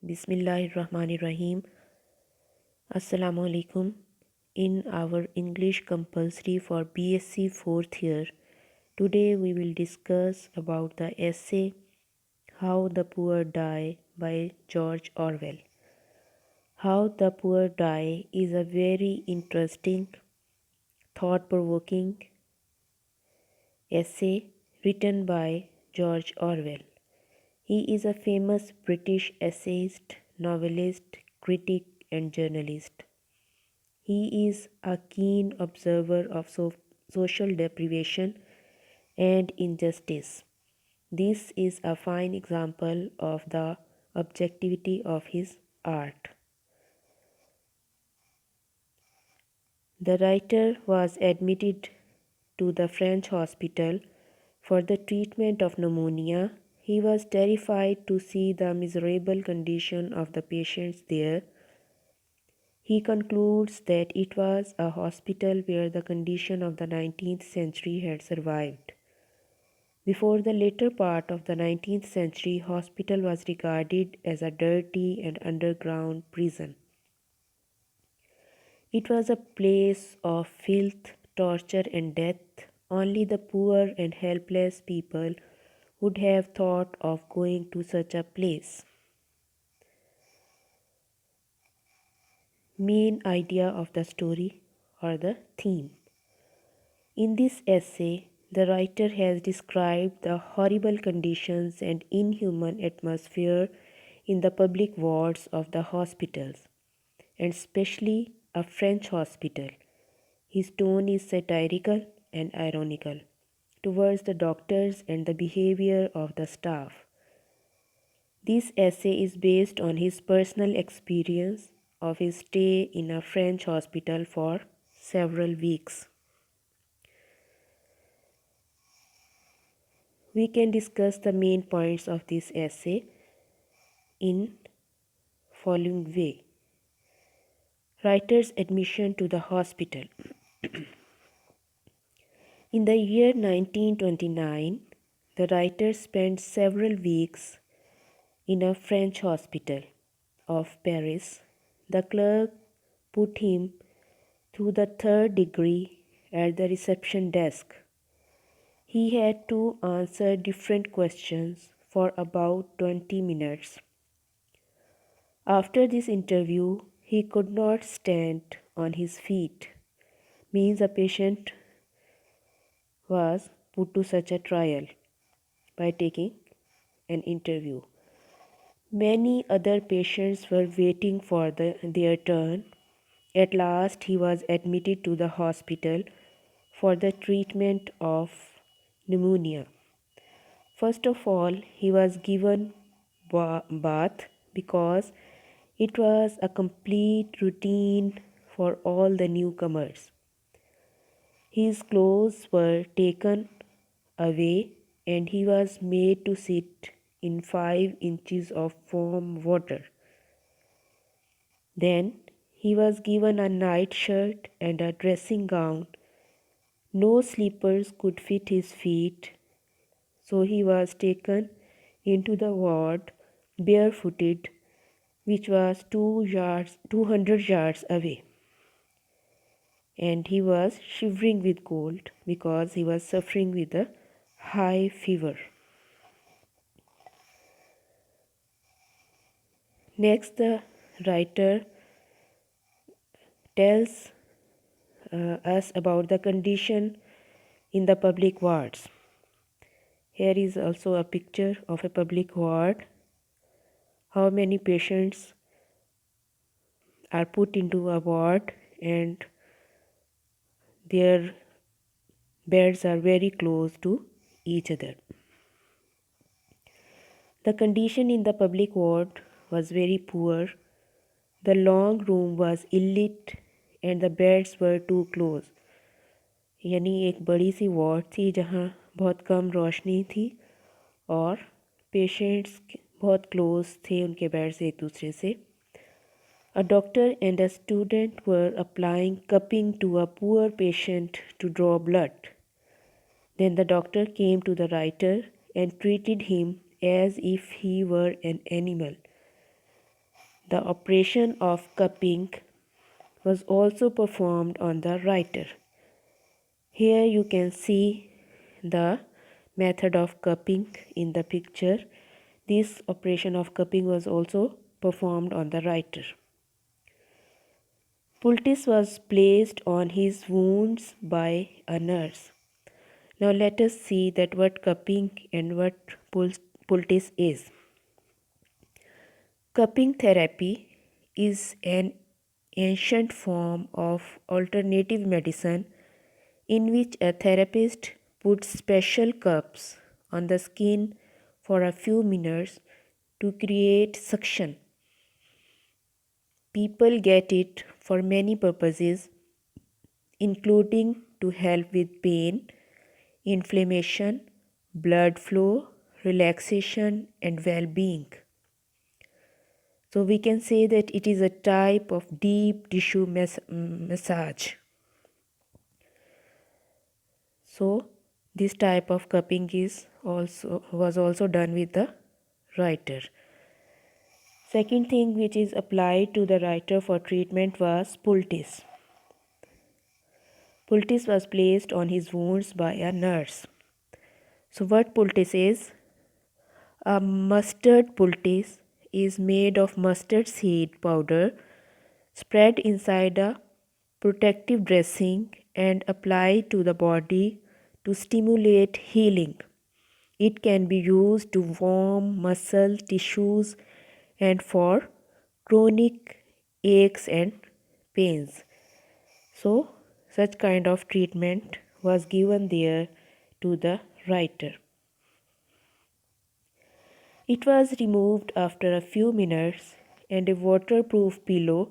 Bismillahirrahmanirrahim. Assalamu alaikum. In our English compulsory for BSc 4th year, today we will discuss about the essay How the Poor Die by George Orwell. How the Poor Die is a very interesting, thought-provoking essay written by George Orwell. He is a famous British essayist, novelist, critic, and journalist. He is a keen observer of social deprivation and injustice. This is a fine example of the objectivity of his art. The writer was admitted to the French hospital for the treatment of pneumonia. He was terrified to see the miserable condition of the patients there. He concludes that it was a hospital where the condition of the 19th century had survived. Before the later part of the 19th century, hospital was regarded as a dirty and underground prison. It was a place of filth, torture and death. Only the poor and helpless people would have thought of going to such a place. Main idea of the story or the theme. In this essay, the writer has described the horrible conditions and inhuman atmosphere in the public wards of the hospitals, and especially a French hospital. His tone is satirical and ironical towards the doctors and the behavior of the staff. This essay is based on his personal experience of his stay in a French hospital for several weeks. We can discuss the main points of this essay in following way. Writer's admission to the hospital. In the year 1929, the writer spent several weeks in a French hospital of Paris. The clerk put him through the third degree at the reception desk. He had to answer different questions for about 20 minutes. After this interview, he could not stand on his feet. Means a patient was put to such a trial by taking an interview. Many other patients were waiting for their turn. At last, he was admitted to the hospital for the treatment of pneumonia. First of all, he was given bath because it was a complete routine for all the newcomers. His clothes were taken away and he was made to sit in 5 inches of warm water. Then he was given a night shirt and a dressing gown. No slippers could fit his feet, so he was taken into the ward barefooted, which was 200 yards away. And he was shivering with cold because he was suffering with a high fever. Next, the writer tells us about the condition in the public wards. Here is also a picture of a public ward. How many patients are put into a ward and their beds are very close to each other. The condition in the public ward was very poor. The long room was ill-lit and the beds were too close. यानी एक बड़ी सी ward थी जहाँ बहुत कम रोशनी थी और patients बहुत close थे उनके बेड्स एक दूसरे से. A doctor and a student were applying cupping to a poor patient to draw blood. Then the doctor came to the writer and treated him as if he were an animal. The operation of cupping was also performed on the writer. Here you can see the method of cupping in the picture. This operation of cupping was also performed on the writer. Poultice was placed on his wounds by a nurse. Now let us see that what cupping and what poultice is. Cupping therapy is an ancient form of alternative medicine in which a therapist puts special cups on the skin for a few minutes to create suction. People get it for many purposes, including to help with pain, inflammation, blood flow, relaxation, and well being. So, we can say that it is a type of deep tissue massage. So, this type of cupping was also done with the writer. Second thing which is applied to the writer for treatment was poultice. Poultice was placed on his wounds by a nurse. So, what poultice is? A mustard poultice is made of mustard seed powder spread inside a protective dressing and applied to the body to stimulate healing. It can be used to warm muscle tissues and for chronic aches and pains. So, such kind of treatment was given there to the writer. It was removed after a few minutes, and a waterproof pillow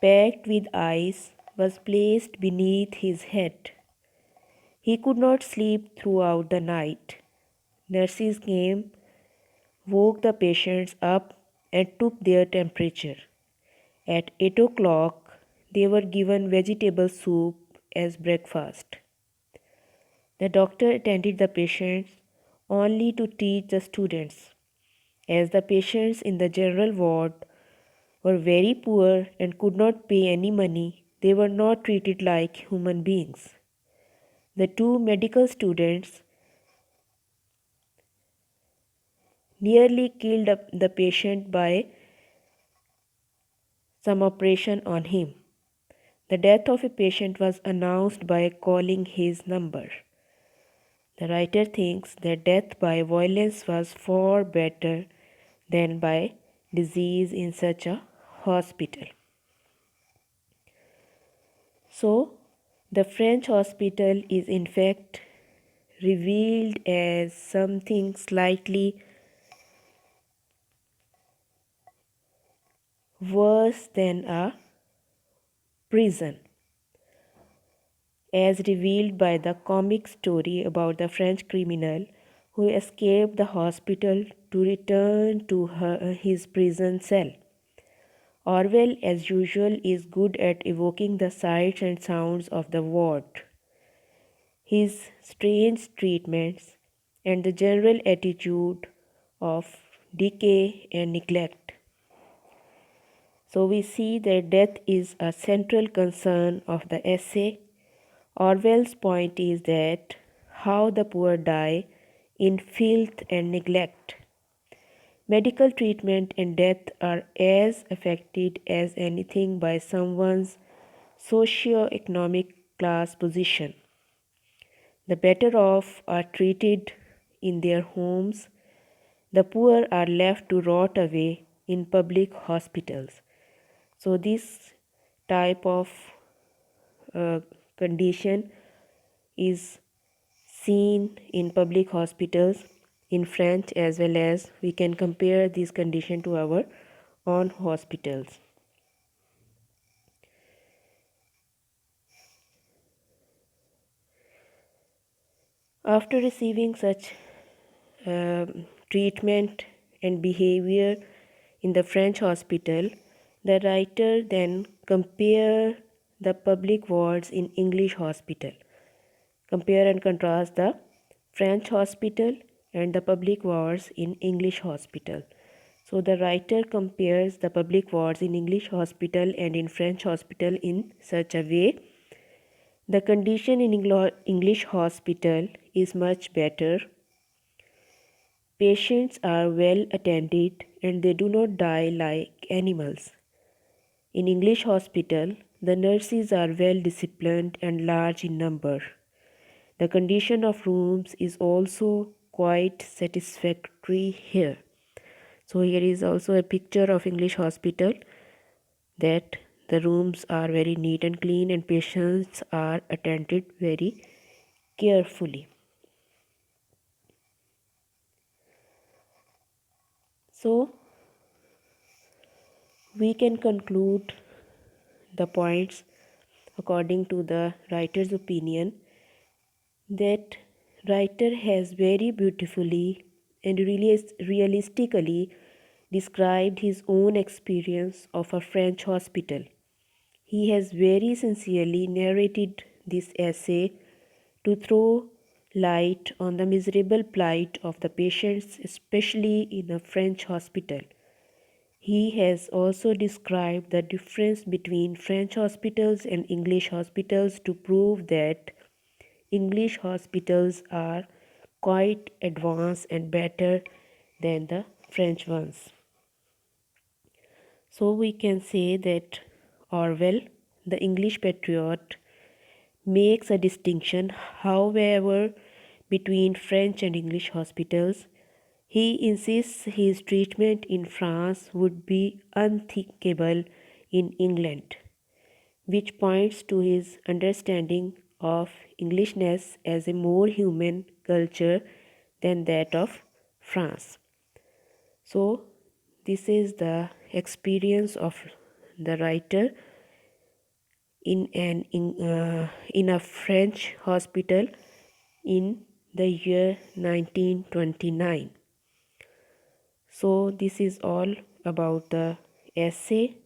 packed with ice was placed beneath his head. He could not sleep throughout the night. Nurses came, woke the patients up, and took their temperature. At 8 o'clock, they were given vegetable soup as breakfast. The doctor attended the patients only to teach the students. As the patients in the general ward were very poor and could not pay any money, they were not treated like human beings. The two medical students nearly killed the patient by some operation on him. The death of a patient was announced by calling his number. The writer thinks that death by violence was far better than by disease in such a hospital. So, the French hospital is in fact revealed as something slightly worse than a prison, as revealed by the comic story about the French criminal who escaped the hospital to return to his prison cell. Orwell, as usual, is good at evoking the sights and sounds of the ward. His strange treatments and the general attitude of decay and neglect. So we see that death is a central concern of the essay. Orwell's point is that how the poor die in filth and neglect. Medical treatment and death are as affected as anything by someone's socio-economic class position. The better off are treated in their homes. The poor are left to rot away in public hospitals. So this type of condition is seen in public hospitals in France, as well as we can compare this condition to our own hospitals. After receiving such treatment and behavior in the French hospital, the writer then compare the public wards in English hospital. Compare and contrast the French hospital and the public wards in English hospital. So the writer compares the public wards in English hospital and in French hospital in such a way. The condition in English hospital is much better. Patients are well attended and they do not die like animals. In English hospital, the nurses are well disciplined and large in number. The condition of rooms is also quite satisfactory here. So here is also a picture of English hospital, that the rooms are very neat and clean and patients are attended very carefully. So we can conclude the points according to the writer's opinion, that writer has very beautifully and realistically described his own experience of a French hospital. He has very sincerely narrated this essay to throw light on the miserable plight of the patients, especially in a French hospital. He has also described the difference between French hospitals and English hospitals to prove that English hospitals are quite advanced and better than the French ones. So we can say that Orwell, the English patriot, makes a distinction, however, between French and English hospitals. He insists his treatment in France would be unthinkable in England, which points to his understanding of Englishness as a more human culture than that of France. So, this is the experience of the writer in a French hospital in the year 1929. So this is all about the essay.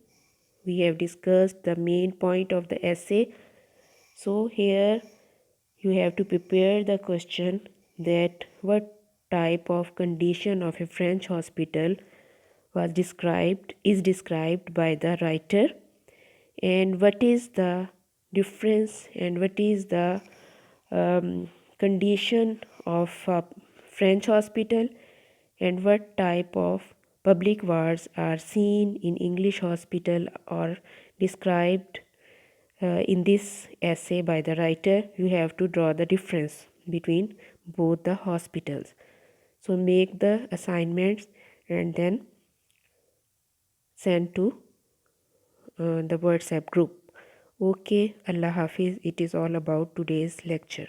We have discussed the main point of the essay. So here you have to prepare the question, that what type of condition of a French hospital is described by the writer, and what is the difference and what is the condition of a French hospital, and what type of public wards are seen in English hospital or described in this essay by the writer. You have to draw the difference between both the hospitals. So make the assignments and then send to the WhatsApp group. Okay, Allah Hafiz. It is all about today's lecture.